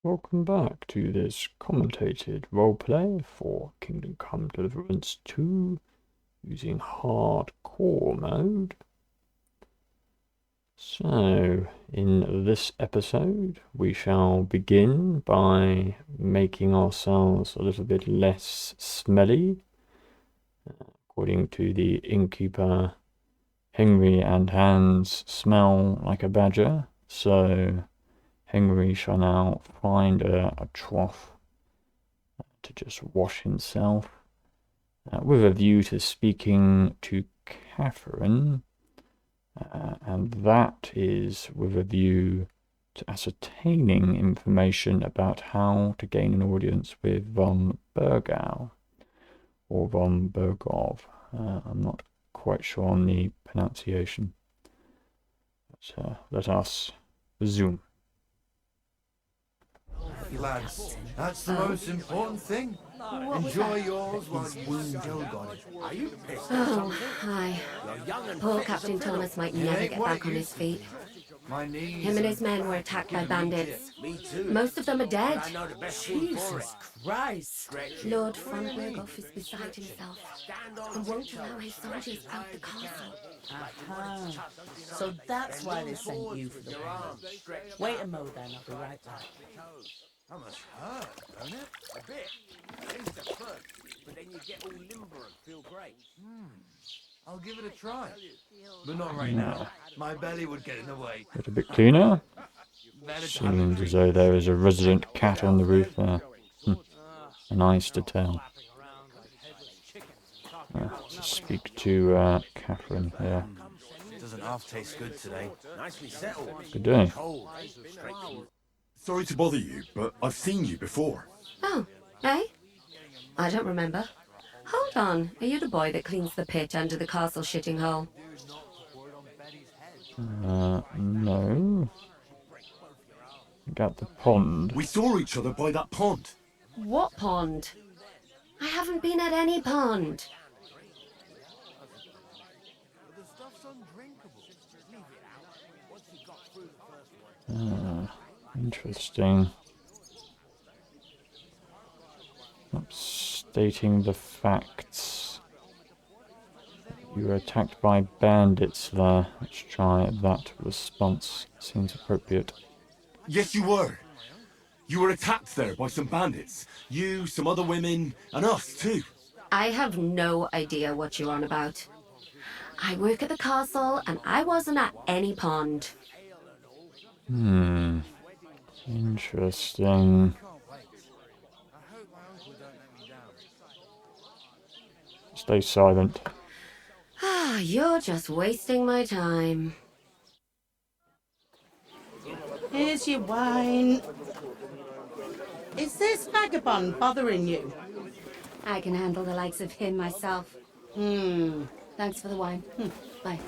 Welcome back to this commentated roleplay for Kingdom Come Deliverance 2 using hardcore mode. So, in this episode, we shall begin by making ourselves a little bit less smelly. According to the innkeeper, Henry and Hans smell like a badger, so Henry shall now find a trough to just wash himself, with a view to speaking to Catherine, and that is with a view to ascertaining information about how to gain an audience with von Bergau, or von Bergov. I'm not quite sure on the pronunciation. But, let us resume. Lads, that's the most important thing. Enjoy yours while you still got it. Are you pissed at Oh, something? hi. You're young and Poor fit as a Captain fiddle. Thomas might It never ain't get what back it on his used to be. feet. My knees Him and his men were attacked by giving me bandits. tip. Me too. Most of them are dead. But I know the best food for it. Jesus Christ! Stretch it. Lord von Berghoff is beside himself Stand on and won't tiptoes. allow his soldiers out the castle. Aha. So that's why they sent you for the pain. Wait a mo then, I'll be right back. That must hurt, don't it? A bit. Things at first, but then you get all limber and feel great. I'll give it a try. But not right now. My belly would get in the way. Get a bit cleaner. Better to Seems as though there is a resident cat on the roof there. Nice to tell. Speak to Catherine here. Doesn't half taste good today. Nicely settled. Good day. Cold. Straight from Sorry to bother you, but I've seen you before. Oh, eh? I don't remember. Hold on, are you the boy that cleans the pit under the castle shitting hole? No. Got the pond. We saw each other by that pond. What pond? I haven't been at any pond. Interesting. Stating the facts. You were attacked by bandits there. Let's try that response. Seems appropriate. Yes, you were. You were attacked there by some bandits. You, some other women, and us too. I have no idea what you're on about. I work at the castle and I wasn't at any pond. Interesting. Stay silent. Ah, you're just wasting my time. Here's your wine. Is this vagabond bothering you? I can handle the likes of him myself. Thanks for the wine. Bye.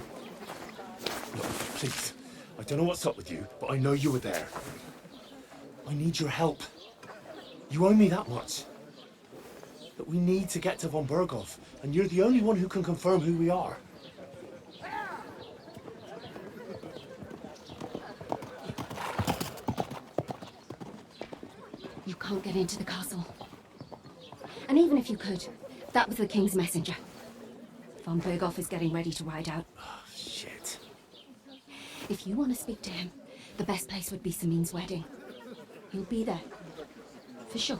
Look, please. I don't know what's up with you, but I know you were there. I need your help. You owe me that much. But we need to get to von Berghoff, and you're the only one who can confirm who we are. You can't get into the castle. And even if you could, that was the king's messenger. Von Berghoff is getting ready to ride out. Oh, shit. If you want to speak to him, the best place would be Samin's wedding. He'll be there. For sure.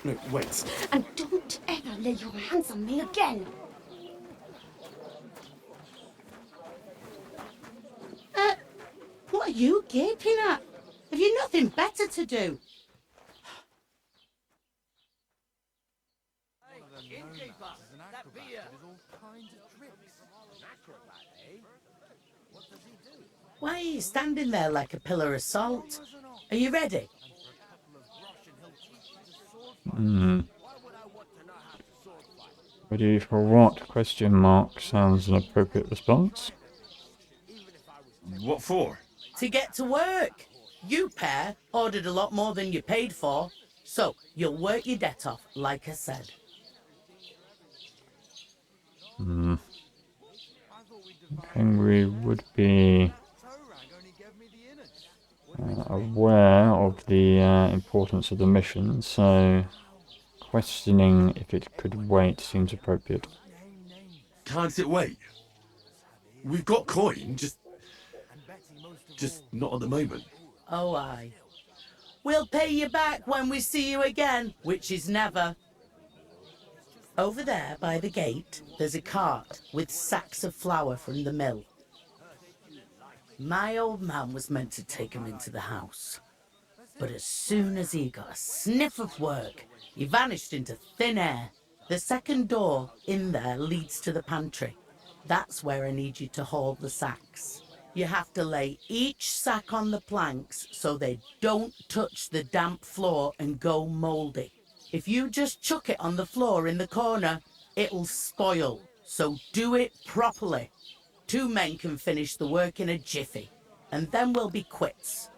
No, wait. And don't ever lay your hands on me again. What are you gaping at? Have you nothing better to do? Why are you standing there like a pillar of salt? Are you ready? Ready for what? Question mark sounds an appropriate response. What for? To get to work. You pair ordered a lot more than you paid for, so you'll work your debt off, like I said. Henry would be aware of the importance of the mission, so questioning if it could wait seems appropriate. Can't it wait? We've got coin, just not at the moment. Oh, aye. We'll pay you back when we see you again, which is never. Over there by the gate, there's a cart with sacks of flour from the mill. My old man was meant to take 'em into the house. But as soon as he got a sniff of work, he vanished into thin air. The second door in there leads to the pantry. That's where I need you to haul the sacks. You have to lay each sack on the planks so they don't touch the damp floor and go mouldy. If you just chuck it on the floor in the corner, it'll spoil. So do it properly. 2 men can finish the work in a jiffy, and then we'll be quits.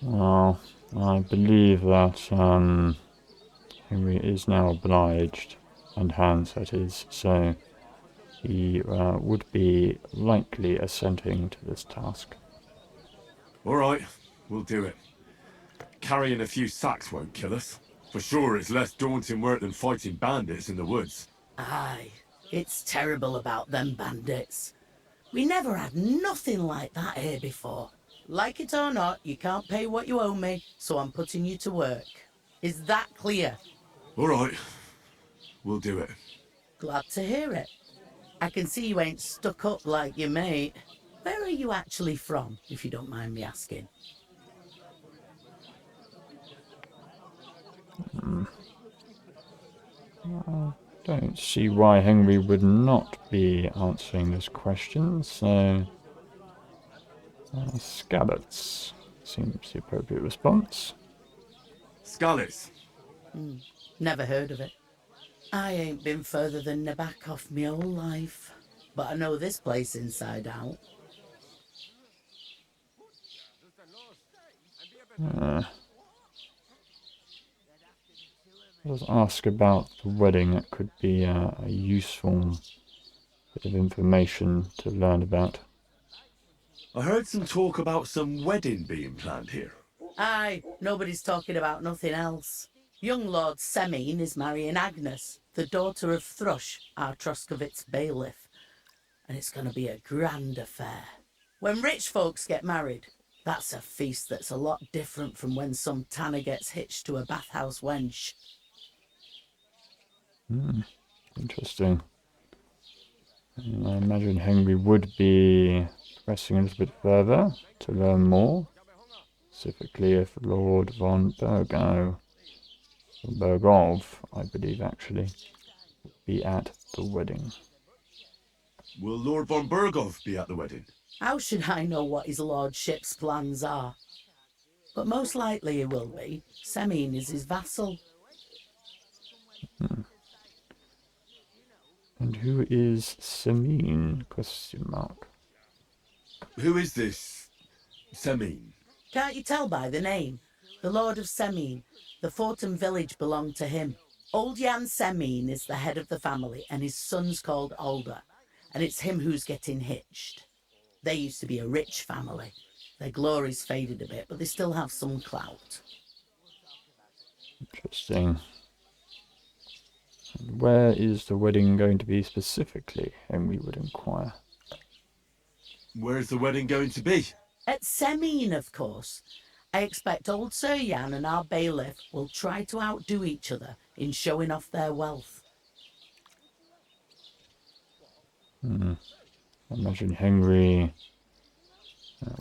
Well, I believe that Henry is now obliged, and Hans that is, so he would be likely assenting to this task. All right, we'll do it. Carrying a few sacks won't kill us. For sure, it's less daunting work than fighting bandits in the woods. Aye, it's terrible about them bandits. We never had nothing like that here before. Like it or not, you can't pay what you owe me, so I'm putting you to work. Is that clear? All right, we'll do it. Glad to hear it. I can see you ain't stuck up like your mate. Where are you actually from, if you don't mind me asking? Don't see why Henry would not be answering this question, so Skalitz seems the appropriate response. Skalitz. Never heard of it. I ain't been further than Nabakov my whole life, but I know this place inside out. Let's ask about the wedding. That could be a useful bit of information to learn about. I heard some talk about some wedding being planned here. Aye, nobody's talking about nothing else. Young Lord Semine is marrying Agnes, the daughter of Thrush, our Troskovitz bailiff. And it's going to be a grand affair. When rich folks get married, that's a feast that's a lot different from when some tanner gets hitched to a bathhouse wench. Interesting. And I imagine Henry would be pressing a little bit further to learn more. Specifically if Lord von Bergov, I believe actually, would be at the wedding. Will Lord von Bergov be at the wedding? How should I know what his lordship's plans are? But most likely he will be. Semine is his vassal. And who is Semine? Question mark. Who is this Semine? Can't you tell by the name? The Lord of Semine. The fort and village belong to him. Old Jan Semine is the head of the family, and his son's called Alder. And it's him who's getting hitched. They used to be a rich family. Their glory's faded a bit, but they still have some clout. Interesting. And where is the wedding going to be specifically? Henry would inquire. Where's the wedding going to be? At Semine, of course. I expect old Sir Jan and our bailiff will try to outdo each other in showing off their wealth. I imagine Henry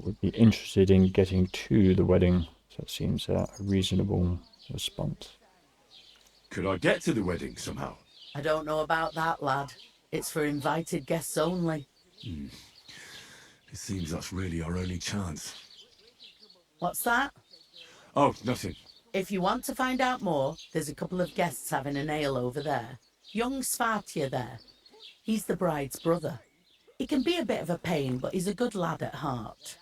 would be interested in getting to the wedding. So that seems a reasonable response. Could I get to the wedding somehow? I don't know about that, lad. It's for invited guests only. It seems that's really our only chance. What's that? Oh, nothing. If you want to find out more, there's a couple of guests having an ale over there. Young Svartje there. He's the bride's brother. He can be a bit of a pain, but he's a good lad at heart.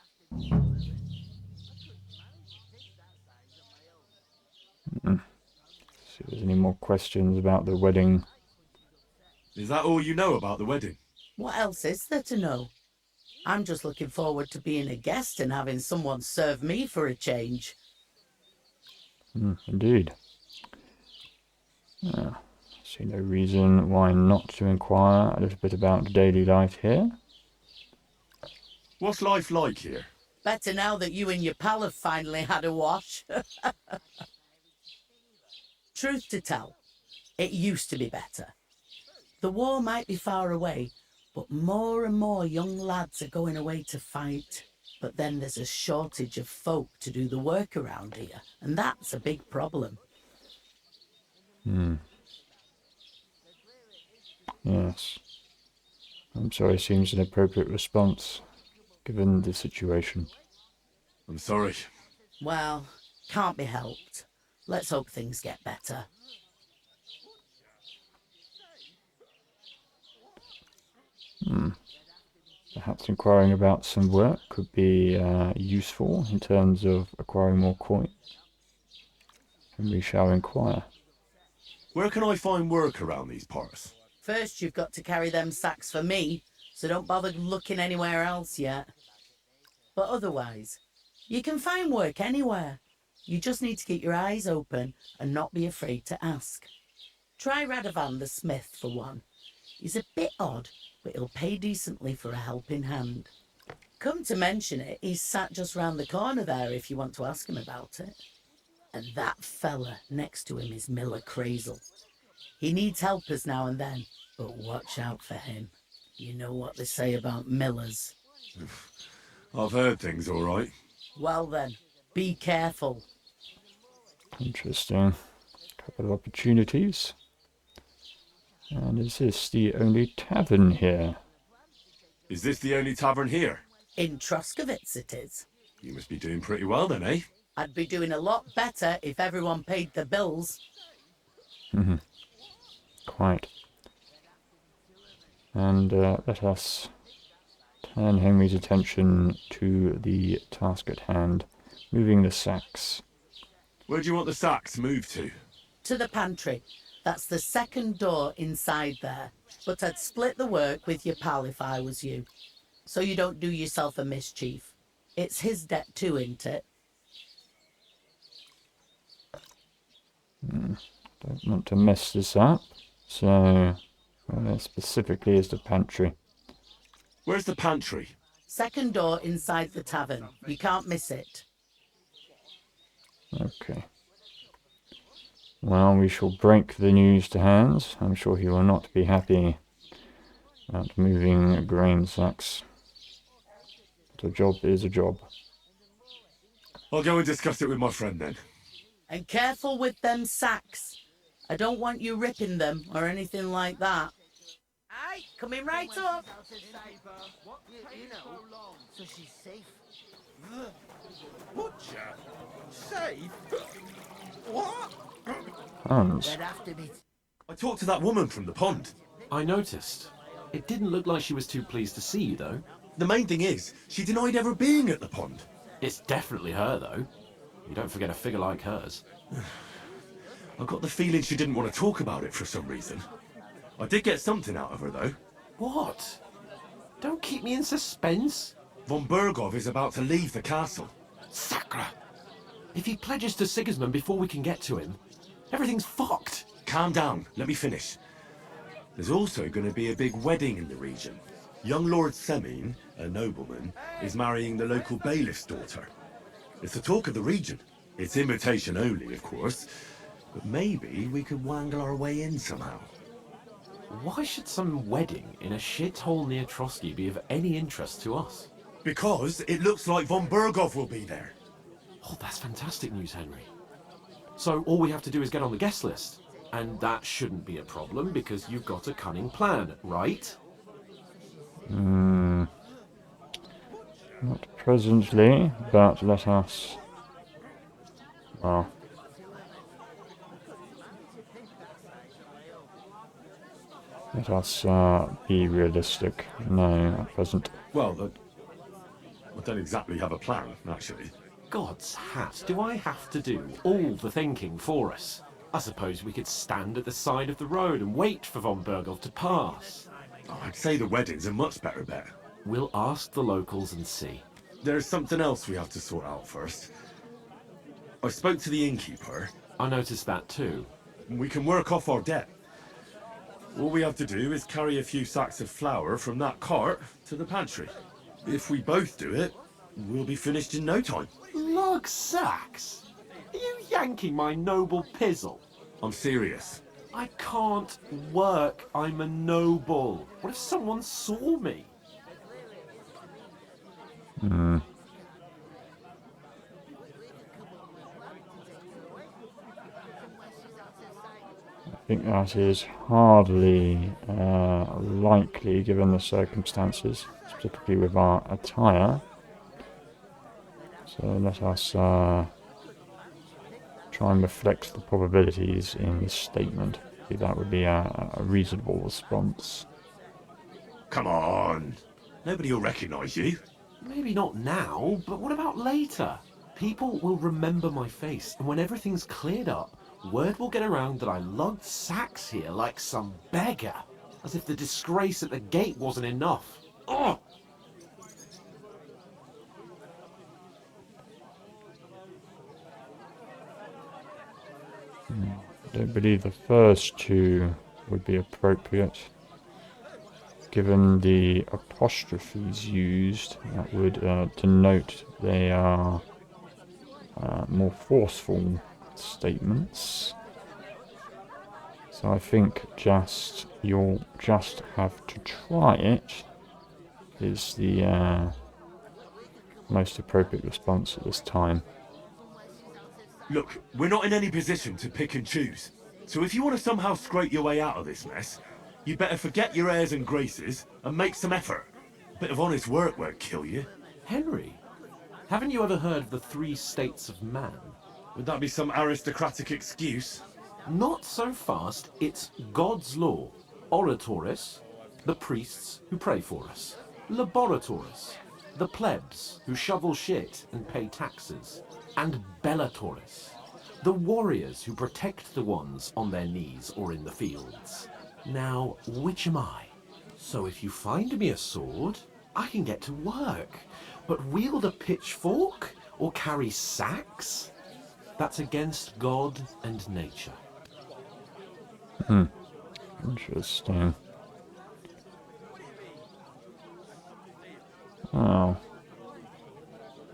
See if there's any more questions about the wedding. Is that all you know about the wedding? What else is there to know? I'm just looking forward to being a guest and having someone serve me for a change. Indeed. See no reason why not to inquire a little bit about daily life here. What's life like here? Better now that you and your pal have finally had a wash. Truth to tell, it used to be better. The war might be far away, but more and more young lads are going away to fight. But then there's a shortage of folk to do the work around here, and that's a big problem. Yes. I'm sorry, seems an appropriate response, given the situation. I'm sorry. Well, can't be helped. Let's hope things get better. Perhaps inquiring about some work could be useful in terms of acquiring more coin. And we shall inquire. Where can I find work around these parts? First, you've got to carry them sacks for me, so don't bother looking anywhere else yet. But otherwise, you can find work anywhere. You just need to keep your eyes open and not be afraid to ask. Try Radovan the smith for one. He's a bit odd, but he'll pay decently for a helping hand. Come to mention it, he's sat just round the corner there if you want to ask him about it. And that fella next to him is Miller Crazel. He needs helpers now and then, but watch out for him. You know what they say about Millers. I've heard things all right. Well then, be careful. Interesting. Couple of opportunities. And is this the only tavern here? Is this the only tavern here? In Troskovitz it is. You must be doing pretty well then, eh? I'd be doing a lot better if everyone paid the bills. Quite. And let us turn Henry's attention to the task at hand, moving the sacks. Where do you want the sacks moved to? To the pantry. That's the second door inside there. But I'd split the work with your pal if I was you. So you don't do yourself a mischief. It's his debt too, ain't it? Don't want to mess this up. So, where specifically is the pantry? Where's the pantry? Second door inside the tavern. You can't miss it. Okay. Well, we shall break the news to Hans. I'm sure he will not be happy about moving grain sacks. But a job is a job. I'll go and discuss it with my friend then. And careful with them sacks. I don't want you ripping them or anything like that. Aye, coming right up. So she's safe. Butcher? Safe? What? Hans. They'd have to be. I talked to that woman from the pond. I noticed. It didn't look like she was too pleased to see you, though. The main thing is, she denied ever being at the pond. It's definitely her, though. You don't forget a figure like hers. I got the feeling she didn't want to talk about it for some reason. I did get something out of her, though. What? Don't keep me in suspense. Von Bergov is about to leave the castle. Sacre! If he pledges to Sigismund before we can get to him, everything's fucked. Calm down, let me finish. There's also going to be a big wedding in the region. Young Lord Semin, a nobleman, is marrying the local bailiff's daughter. It's the talk of the region. It's invitation only, of course. But maybe we could wangle our way in somehow. Why should some wedding in a shithole near Trotsky be of any interest to us? Because it looks like Von Bergov will be there. Oh, that's fantastic news, Henry. So all we have to do is get on the guest list. And that shouldn't be a problem because you've got a cunning plan, right? Not presently, but let us... Well... Let us be realistic. No, at present. Well, I don't exactly have a plan, actually. God's hat, do I have to do all the thinking for us? I suppose we could stand at the side of the road and wait for von Bergov to pass. Oh, I'd say the wedding's a much better bet. We'll ask the locals and see. There's something else we have to sort out first. I spoke to the innkeeper. I noticed that too. We can work off our debt. All we have to do is carry a few sacks of flour from that cart to the pantry. If we both do it, we'll be finished in no time. Lug sacks? Are you yanking my noble pizzle? I'm serious. I can't work. I'm a noble. What if someone saw me? I think that is hardly likely given the circumstances, specifically with our attire. So let us try and reflect the probabilities in this statement. I think that would be a reasonable response. Come on. Nobody will recognise you. Maybe not now, but what about later? People will remember my face, and when everything's cleared up, word will get around that I lugged sacks here like some beggar. As if the disgrace at the gate wasn't enough. Ugh! I don't believe the first two would be appropriate. Given the apostrophes used, that would denote they are more forceful statements. So I think you'll just have to try it is the most appropriate response at this time. Look, we're not in any position to pick and choose. So if you want to somehow scrape your way out of this mess, you better forget your airs and graces and make some effort. A bit of honest work won't kill you. Henry, haven't you ever heard of the 3 states of man? Would that be some aristocratic excuse? Not so fast. It's God's law. Oratoris, the priests who pray for us. Laboratoris, the plebs who shovel shit and pay taxes. And Bellatoris, the warriors who protect the ones on their knees or in the fields. Now, which am I? So if you find me a sword, I can get to work. But wield a pitchfork or carry sacks? That's against God and nature. Interesting. Well,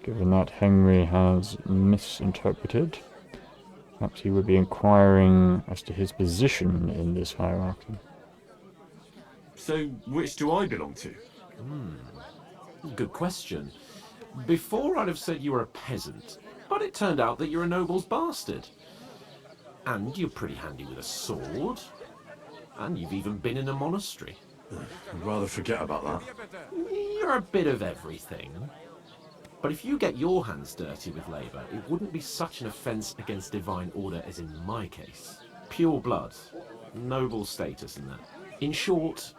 given that Henry has misinterpreted, perhaps he would be inquiring as to his position in this hierarchy. So, which do I belong to? Good question. Before I'd have said you were a peasant, but it turned out that you're a noble's bastard. And you're pretty handy with a sword. And you've even been in a monastery. I'd rather forget about that. You're a bit of everything. But if you get your hands dirty with labour, it wouldn't be such an offence against divine order as in my case. Pure blood, noble status and that. In short,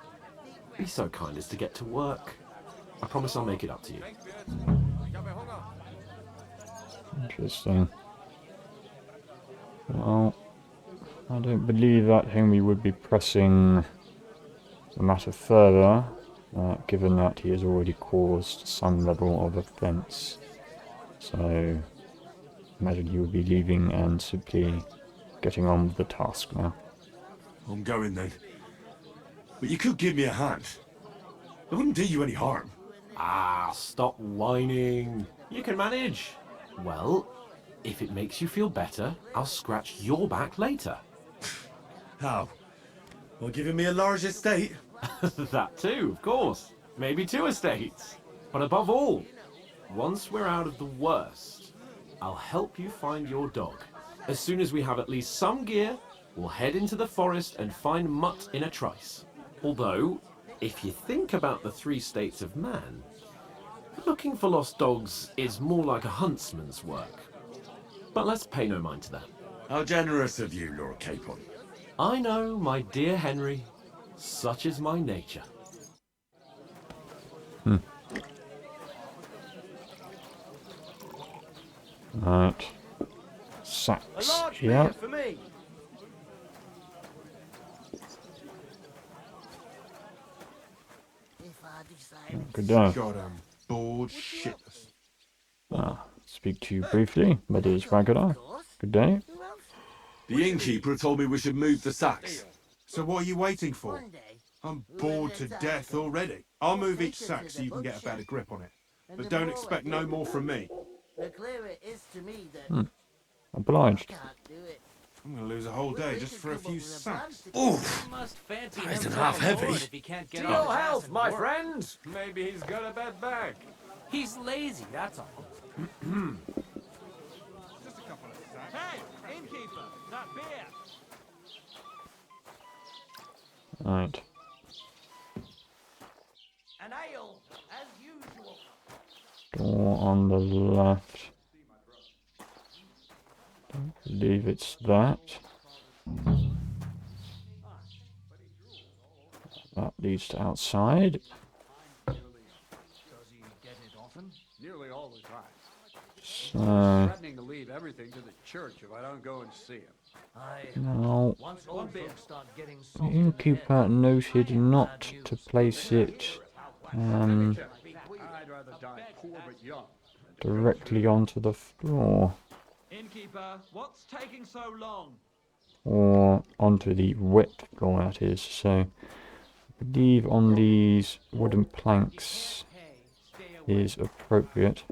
be so kind as to get to work. I promise I'll make it up to you. Interesting. Well, I don't believe that Henry would be pressing the matter further, given that he has already caused some level of offence. So, imagine he would be leaving and simply getting on with the task now. I'm going then. But you could give me a hand. It wouldn't do you any harm. Ah, stop whining. You can manage. Well, if it makes you feel better, I'll scratch your back later. How? Well, giving me a large estate? That too, of course. Maybe 2 estates. But above all, once we're out of the worst, I'll help you find your dog. As soon as we have at least some gear, we'll head into the forest and find Mutt in a trice. Although, if you think about the 3 states of man, looking for lost dogs is more like a huntsman's work. But let's pay no mind to that. How generous of you, Lord Capon. I know, my dear Henry, such is my nature. Right. Sacks. Yeah. For me. Good day. God, I'm bored shitless. Speak to you briefly, but it is regular. Good day. The innkeeper told me we should move the sacks. So what are you waiting for? I'm bored to death already. I'll move each sack so you can get a better grip on it. But don't expect no more from me. The clearer it is to me that Obliged. can't do it. I'm gonna lose a whole day just for a few sacks. Oof! Fancy That isn't half heavy. if he can't get To off your his ass health, and my work. friend! Maybe he's got a bad back. He's lazy, that's all. Hey, innkeeper, that beer. Right. An ale, as usual. Door on the left. Don't believe it's that. That leads to outside. Does he get it often? Nearly all the time. So Threatening to leave everything to the church if I don't go and see him. now Once old folks start getting the salt in the head, innkeeper noted not to place it I'd rather die poor but young. directly onto the floor Innkeeper, what's taking so long? or onto the wet floor, that is. So I believe on these wooden planks is appropriate.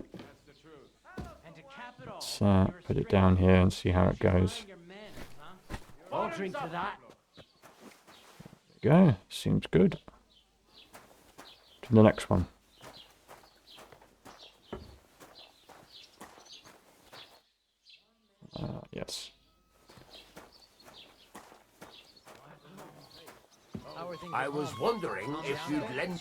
Let's put it down here and see how it goes. I'll drink to that. There we go, seems good. To the next one. Yes. I was wondering if you'd lend...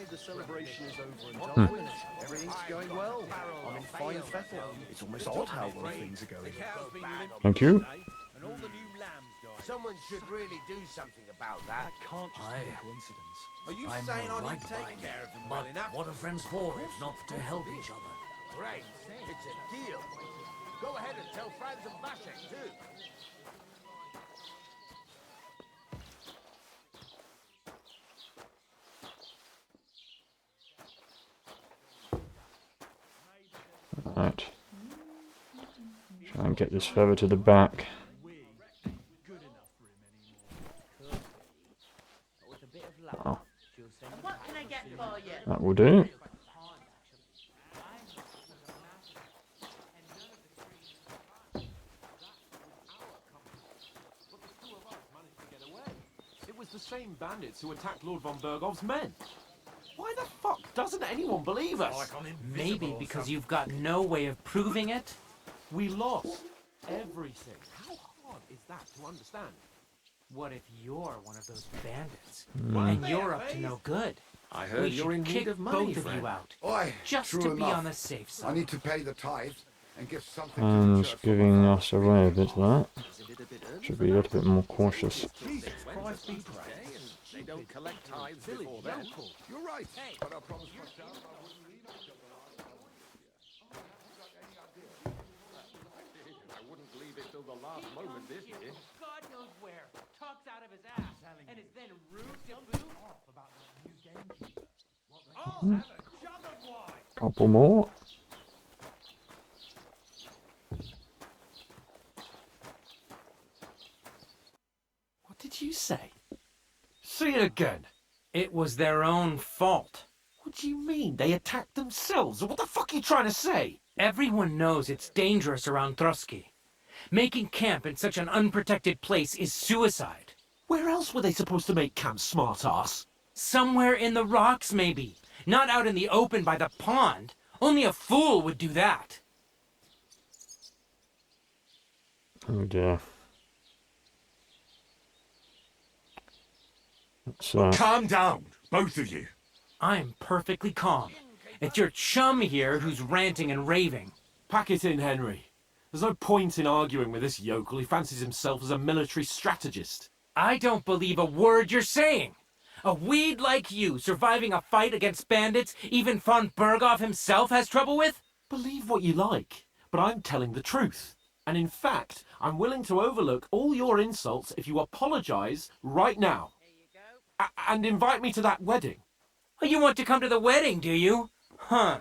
The celebration is over and done with. Everything's going well. I'm in fine fettle. It's almost odd how well things are going. Thank you. And all the new lambs died. Someone should really do something about that. Can't just be a coincidence. Are you saying I didn't take care of him well enough? what are friends for if not to help each other? Great. It's a deal. Go ahead and tell Franz and Bashek too. Right. Try and get this further to the back. Oh, What can I get for you? that will do. It was the same bandits who attacked Lord von Bergov's men. Why the fuck doesn't anyone believe us? Maybe because you've got no way of proving it. We lost everything. How hard is that to understand? What if you're one of those bandits and you're up to no good? I We heard you're in should kick need of money, both of friend. you out, Oi, just true to be enough. on the safe I side. need to pay the tithe and give something And to the it's church. giving us away a bit of that. Should be a little bit more cautious. Jesus Christ be praised. They don't collect tithes before then. You're right, but I promise myself I wouldn't leave it till the last I wouldn't leave it till the last moment this year. God knows where, talks out of his ass, and is then rude to boot. Couple more. What did you say? Say it again. It was their own fault. What do you mean? They attacked themselves? What the fuck are you trying to say? Everyone knows it's dangerous around Trotsky. Making camp in such an unprotected place is suicide. Where else were they supposed to make camp, smart-ass? Somewhere in the rocks, maybe. Not out in the open by the pond. Only a fool would do that. Oh dear. Let's, Calm down, both of you. I'm perfectly calm. It's your chum here who's ranting and raving. Pack it in, Henry. There's no point in arguing with this yokel. He fancies himself as a military strategist. I don't believe a word you're saying. A weed like you surviving a fight against bandits even von Berghoff himself has trouble with? Believe what you like, but I'm telling the truth. And in fact, I'm willing to overlook all your insults if you apologize right now. And invite me to that wedding. Oh, you want to come to the wedding, do you? Huh.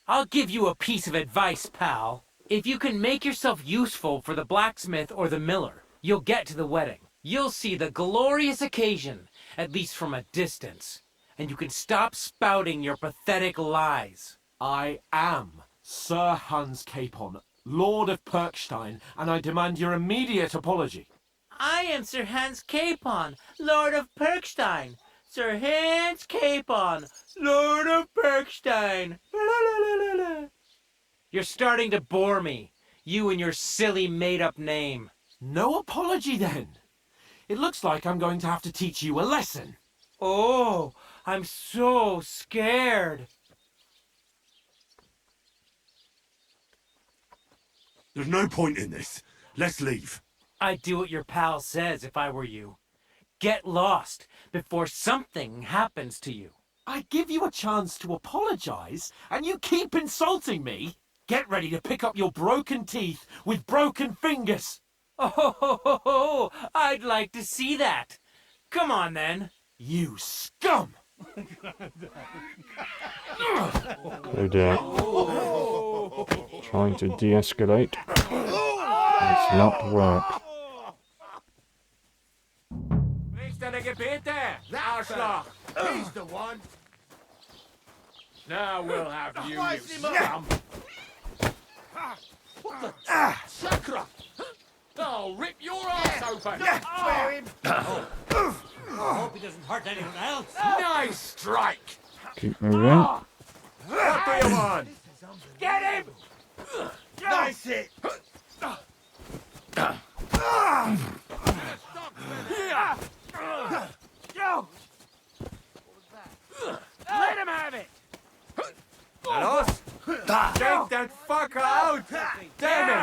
I'll give you a piece of advice, pal. If you can make yourself useful for the blacksmith or the miller, you'll get to the wedding. You'll see the glorious occasion, at least from a distance. And you can stop spouting your pathetic lies. I am Sir Hans Capon, Lord of Perkstein, and I demand your immediate apology. I am Sir Hans Capon, Lord of Perkstein. Sir Hans Capon, Lord of Perkstein. La, la, la, la, la. You're starting to bore me, you and your silly made-up name. No apology, then. It looks like I'm going to have to teach you a lesson. Oh, I'm so scared. There's no point in this. Let's leave. I'd do what your pal says if I were you. Get lost before something happens to you. I give you a chance to apologize, and you keep insulting me. Get ready to pick up your broken teeth with broken fingers. Oh, I'd like to see that. Come on, then. You scum! Oh dear. Trying to de-escalate. It's not work. He's the one. Now we'll have you, you scum. What the? Sakra! I'll rip your ass open! Swear him. I hope he doesn't hurt anyone else. Nice strike! Keep moving. What do you want? Get him. Nice hit. Let him have it. Us? Take that fucker out! Damn it!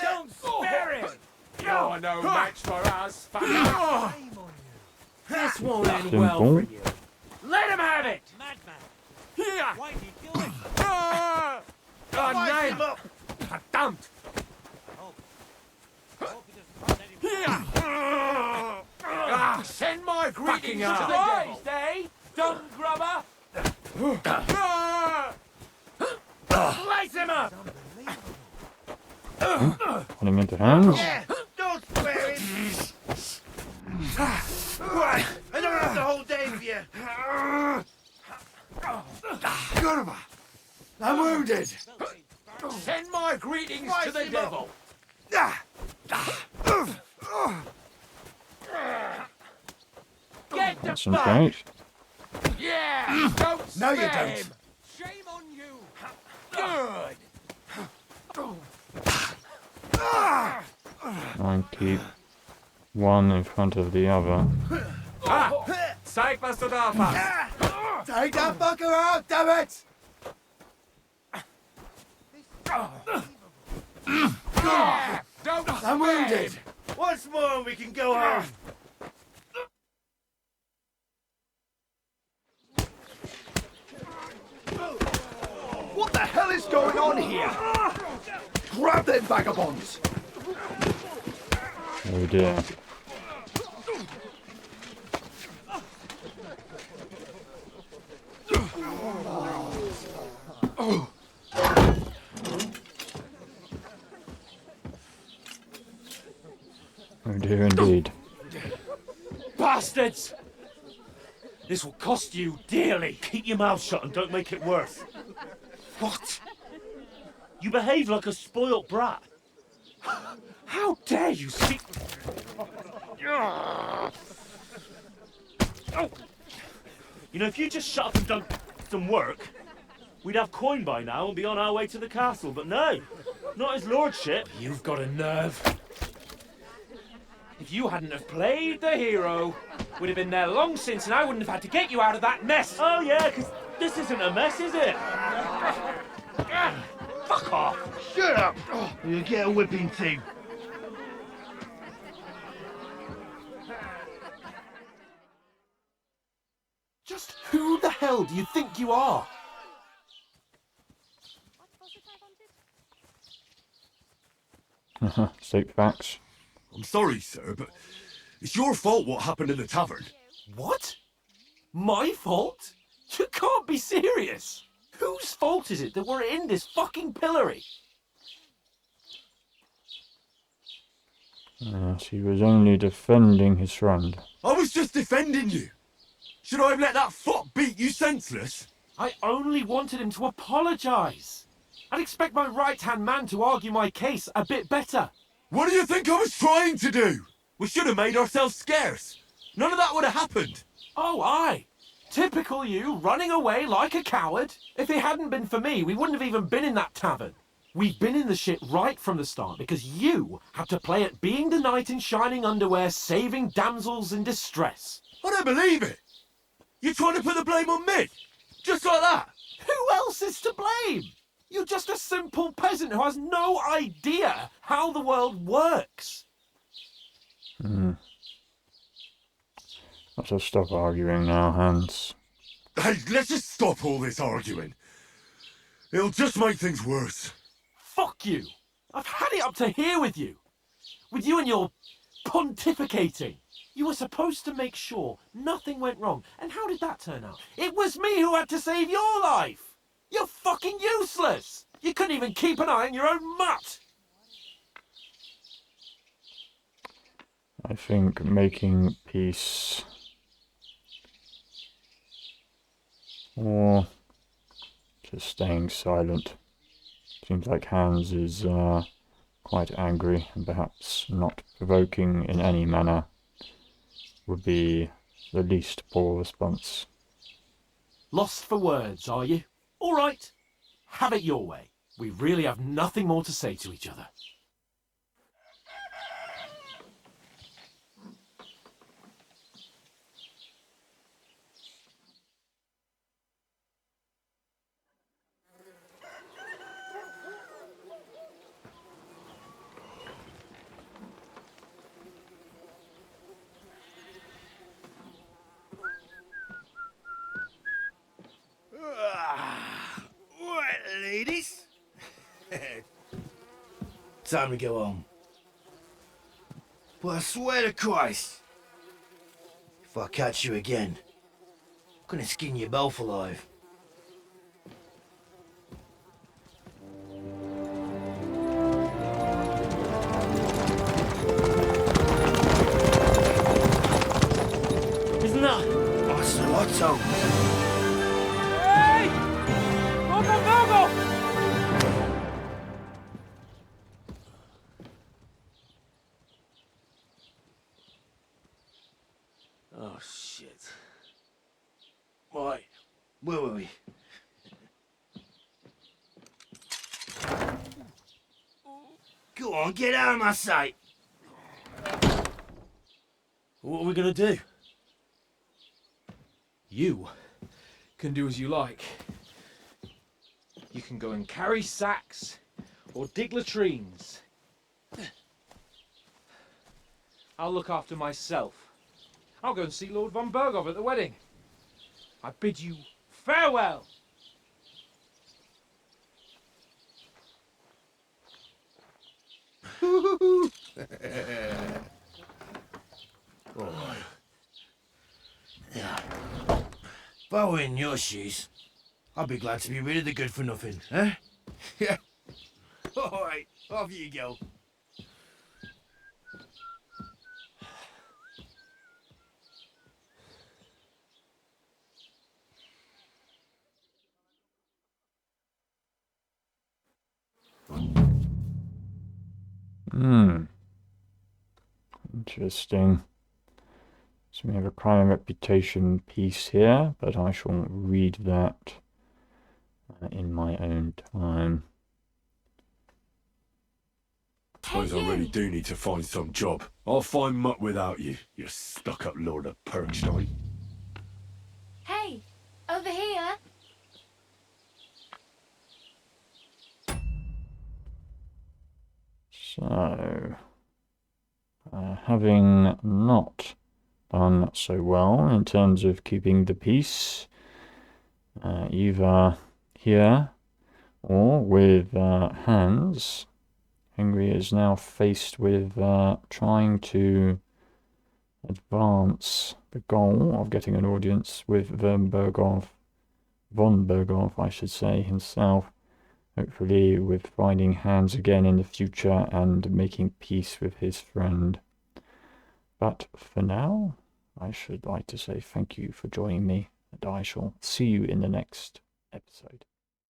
Don't spare him. You're no match for us, fucker! This won't end Simple. well for you. Let him have it. Madman. Why did he do it? God name! Verdammt! I hope he doesn't hurt anyone. Send my greetings to the Surprised, devil! eh? Dung grubber. Slice him up. Put him into hands. Yeah. Don't spare him. Right. I don't have the whole day with you. I'm wounded! Send my greetings to the him devil! Get the Concentrate. Yeah! Don't No, you spare don't. him. Shame on you. Good! And keep one in front of the other. Zeig, was du da hast! Take that fucker out, damn it! Don't I'm spare wounded. him. Once more and we can go home. What the hell is going on here? Grab them vagabonds! Oh dear. Oh dear indeed. Bastards! This will cost you dearly. Keep your mouth shut and don't make it worse. What? You behave like a spoilt brat. How dare you see... You know, if you just shut up and done some work, we'd have coin by now and be on our way to the castle, but no, not his lordship. You've got a nerve. If you hadn't have played the hero, we'd have been there long since and I wouldn't have had to get you out of that mess. Oh yeah, because this isn't a mess, is it? Fuck off. Shut up! You'll get a whipping too. Just who the hell do you think you are? State facts. I'm sorry, sir, but it's your fault what happened in the tavern. What? My fault? You can't be serious! Whose fault is it that we're in this fucking pillory? Yes, he was only defending his friend. I was just defending you. Should I have let that fuck beat you senseless? I only wanted him to apologise. I'd expect my right-hand man to argue my case a bit better. What do you think I was trying to do? We should have made ourselves scarce. None of that would have happened. Oh, aye. Typical you, running away like a coward. If it hadn't been for me, we wouldn't have even been in that tavern. We've been in the shit right from the start because you had to play at being the knight in shining underwear saving damsels in distress. I don't believe it. You're trying to put the blame on me? Just like that? Who else is to blame? You're just a simple peasant who has no idea how the world works. Let's just stop arguing now, Hans. Hey, let's just stop all this arguing. It'll just make things worse. Fuck you! I've had it up to here with you. With you and your pontificating. You were supposed to make sure nothing went wrong. And how did that turn out? It was me who had to save your life! You're fucking useless! You couldn't even keep an eye on your own mutt! I think making peace or just staying silent. Seems like Hans is quite angry and perhaps not provoking in any manner would be the least poor response. Lost for words, are you? All right. Have it your way. We really have nothing more to say to each other. Right, ladies. Time to go home. But I swear to Christ, if I catch you again, I'm gonna skin you both alive. Isn't that? That's a lotto. Hey! Go! Oh, shit. Right, where were we? Go on, get out of my sight. What are we gonna do? You can do as you like. You can go and carry sacks or dig latrines. I'll look after myself. I'll go and see Lord von Berghoff at the wedding. I bid you farewell. If I were in your shoes, I'd be glad to be rid of the good for nothing, eh? Yeah. All right, off you go. Interesting. So we have a crime and reputation piece here, but I shall read that in my own time. Suppose I really do need to find some job. I'll find mutt without you, you stuck-up Lord of Perkstein. Hey, over here. So, having not done so well in terms of keeping the peace, either here or with Hans, Henry is now faced with trying to advance the goal of getting an audience with von Berghoff von Berghoff, I should say, himself, hopefully with finding hands again in the future and making peace with his friend. But for now, I should like to say thank you for joining me, and I shall see you in the next episode.